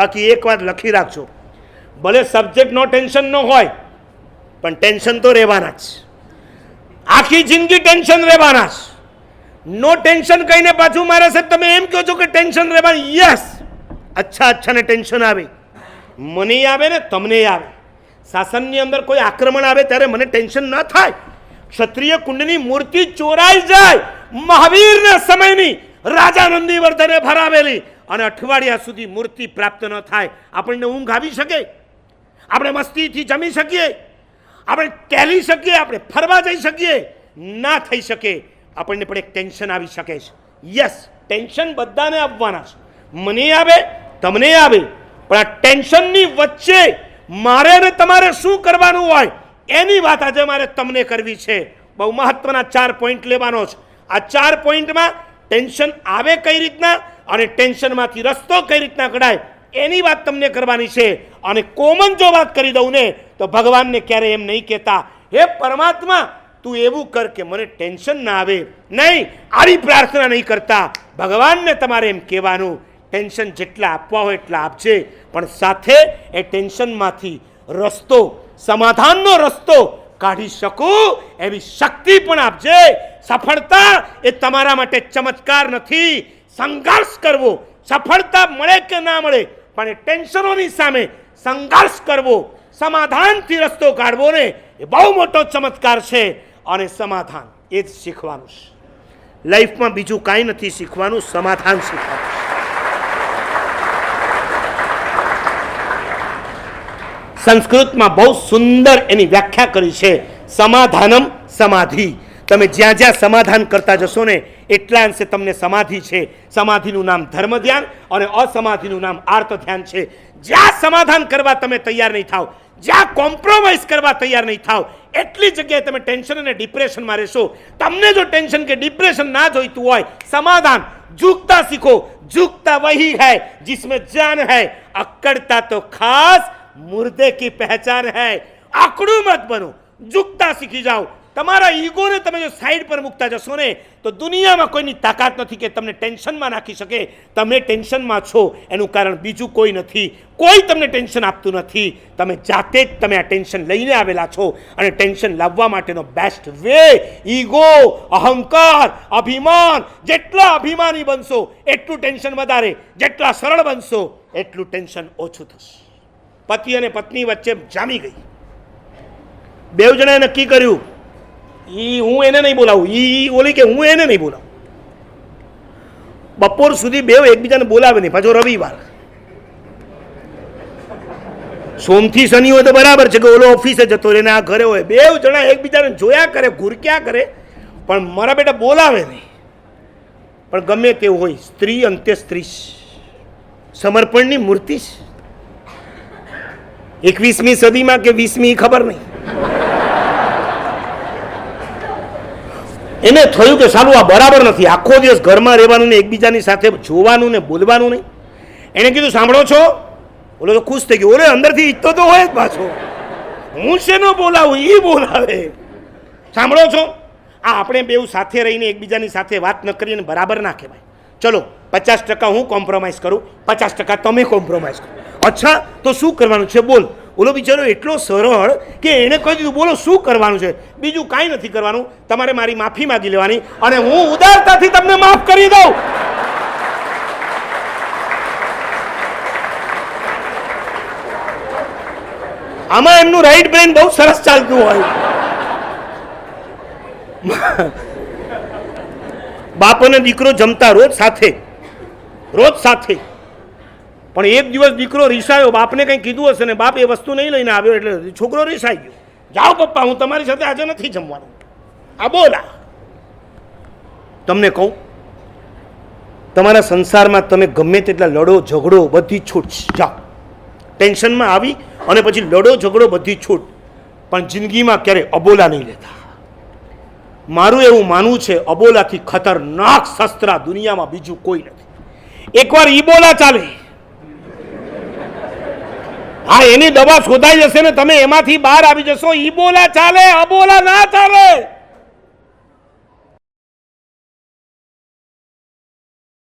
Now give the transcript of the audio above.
બાકી એક વાત લખી રાખજો, ભલે સબ્જેક્ટનો ટેન્શન ન હોય પણ ટેન્શન તો રહેવાના જ, આખી જિંદગી ટેન્શન રહેવાના જ. નો ટેન્શન કહીને પાછું મારે સાહેબ તમે એમ કહો છો કે ટેન્શન રહેવાનું. યસ, અચ્છા ને ટેન્શન આવે, મને આવે ને તમને આવે. શાસનની અંદર કોઈ આક્રમણ આવે ત્યારે મને ટેન્શન ન થાય. ક્ષત્રિય કુંડની મૂર્તિ ચોરાઈ જાય, મહાવીરના સમયની રાજા નંદીવર્ધને ભરાવેલી, અને અઠવાડિયા સુધી મૂર્તિ પ્રાપ્ત ન થાય. આપણને ઊંઘ આવી શકે? આપણે મસ્તીથી જમી શકીએ? આપણે કહેલી શકીએ? આપણે ફરવા જઈ શકીએ? ના થઈ શકે. આપણને પણ એક ટેન્શન આવી શકે છે. યસ, ટેન્શન બધાને આવવાના છે, મને આવે તમને આવે, પણ આ ટેન્શનની વચ્ચે મારે ને તમારે શું કરવાનું હોય એની વાત આજે મારે તમને કરવી છે. બહુ મહત્વના 4 પોઈન્ટ લેવાનો છે. આ 4 પોઈન્ટમાં ટેન્શન આવે કઈ રીતના અને ટેન્શનમાંથી રસ્તો કઈ રીતના કઢાય એની વાત તમને કરવાની છે. અને કોમન જો વાત કરી દઉં ને તો ભગવાનને ક્યારે એમ નહીં કહેતા હે પરમાત્મા તું એવું કર કે મને ટેન્શન ના આવે. નહીં, આવી પ્રાર્થના નહીં કરતા. ભગવાનને તમારે એમ કહેવાનું ટેન્શન જેટલા આપવા હોય એટલા આપજે, પણ સાથે એ ટેન્શનમાંથી રસ્તો, સમાધાનનો રસ્તો કાઢી શકું એવી શક્તિ પણ આપજે. સફળતા એ તમારા માટે ચમત્કાર નથી, સંઘર્ષ કરવો. સફળતા મળે કે ના મળે પણ એ ટેન્શનોની સામે સંઘર્ષ કરવો, સમાધાનથી રસ્તો કાઢવો ને એ બહુ મોટો ચમત્કાર છે. અને સમાધાન એ જ શીખવાનું છે લાઈફમાં, બીજું કાંઈ નથી શીખવાનું, સમાધાન શીખવાનું. સંસ્કૃતમાં બહુ સુંદર એની વ્યાખ્યા કરી છે, સમાધાનમ સમાધિ. તમે જ્યાં જ્યાં સમાધાન કરતા જશો ને એટલા અંશે તમને સમાધિ છે. સમાધિનું નામ ધર્મ ધ્યાન અને અસમાધિનું નામ આર્ત ધ્યાન છે. જ્યાં સમાધાન કરવા તમે તૈયાર નહીં થાવ, જ્યાં કોમ્પ્રોમાઇઝ કરવા તૈયાર નહીં થાવ, એટલી જગ્યાએ તમે ટેન્શન અને ડિપ્રેશનમાં રહેશો. તમને જો ટેન્શન કે ડિપ્રેશન ના જોઈતું હોય, સમાધાન, ઝૂકતા શીખો. ઝૂકતા વહી હૈ जिसमें जान है, अक्कड़ता तो खास मुर्दे की पहचान है. આકડું મત બનો, ઝૂકતા શીખી જાઓ. તમારા ઈગોને તમે જો સાઈડ પર મૂકતા જશો ને તો દુનિયામાં કોઈની તાકાત નથી કે તમને ટેન્શનમાં નાખી શકે. તમે ટેન્શનમાં છો એનું કારણ બીજું કોઈ નથી, કોઈ તમને ટેન્શન આપતું નથી. તમે જાતે જ તમે આ ટેન્શન લઈને આવેલા છો. અને ટેન્શન લાવવા માટેનો બેસ્ટ વે ઈગો, અહંકાર, અભિમાન. જેટલા અભિમાની બનશો એટલું ટેન્શન વધારે, જેટલા સરળ બનશો એટલું ટેન્શન ઓછું થશે. પતિ અને પત્ની વચ્ચે જામી ગઈ, બેવ જણાએ નક્કી કર્યું હું એને નહીં બોલાવું, ઓલી કે હું એને નહીં બોલાવું. બપોર સુધી બેવ એકબીજાને બોલાવે નહીં. પાછો રવિવાર, સોમથી શનિ હોય તો બરાબર છે કે ઓલો ઓફિસે જતો રહે ને આ ઘરે હોય. બેવ જણા એકબીજાને જોયા કરે, ઘૂરક્યા કરે, પણ મારા બેટા બોલાવે નહીં. પણ ગમે તેવું હોય, સ્ત્રી અંતે સ્ત્રી, સમર્પણની મૂર્તિ છે. 21મી સદીમાં કે 20મી ખબર નહીં. એને થયું કે સાલું આ બરાબર નથી, આખો દિવસ ઘરમાં રહેવાનું ને એકબીજાની સાથે જોવાનું ને બોલવાનું નહીં. એને કીધું સાંભળો છો, ઓલો તો ખુશ થઈ ગયો. ઓલે અંદરથી ઈચ્છતો તો હોય જ પાછો, હું શેનો બોલાવું, એ બોલાવે. સાંભળો છો, આ આપણે બેઉ સાથે રહીને એકબીજાની સાથે વાત ન કરીને બરાબર ના કહેવાય. ચલો 50% હું કોમ્પ્રોમાઇઝ કરું, 50% તમે કોમ્પ્રોમાઇઝ કરો. અચ્છા તો શું કરવાનું છે બોલ. ઓલો બિચારો એટલો સરળ કે એણે કહી દીધું બોલો શું કરવાનું છે. બીજું કાંઈ નથી કરવાનું, તમારે મારી માફી માગી લેવાની અને હું ઉદારતાથી તમને માફ કરી દઉં. આમાં એમનું રાઈટ બ્રેન બહુ સરસ ચાલતું હોય. બાપ અને દીકરો જમતા રોજ સાથે, પણ એક દિવસ દીકરો રીસાયો, બાપને કંઈ કીધું હશે ને બાપ એ વસ્તુ નહીં લઈને આવ્યો એટલે છોકરો રીસાઈ ગયો. જાઓ પપ્પા, હું તમારી સાથે આજે નથી જમવાનું. આ બોલા. તમને કહું, તમારા સંસારમાં તમે ગમે તેટલા લડો ઝઘડો બધી છૂટ. જાઓ, ટેન્શનમાં આવી અને પછી લડો ઝઘડો બધી છૂટ, પણ જિંદગીમાં ક્યારે અબોલા નહીં લેતા. મારું એવું માનવું છે અબોલાથી ખતરનાક શસ્ત્ર દુનિયામાં બીજું કોઈ નથી. એકવાર ઈબોલા ચાલે, હા એની દવા શોધાઈ જશે ને તમે એમાંથી બહાર આવી જશો. ઈબોલા ચાલે, અબોલા ના ચાલે.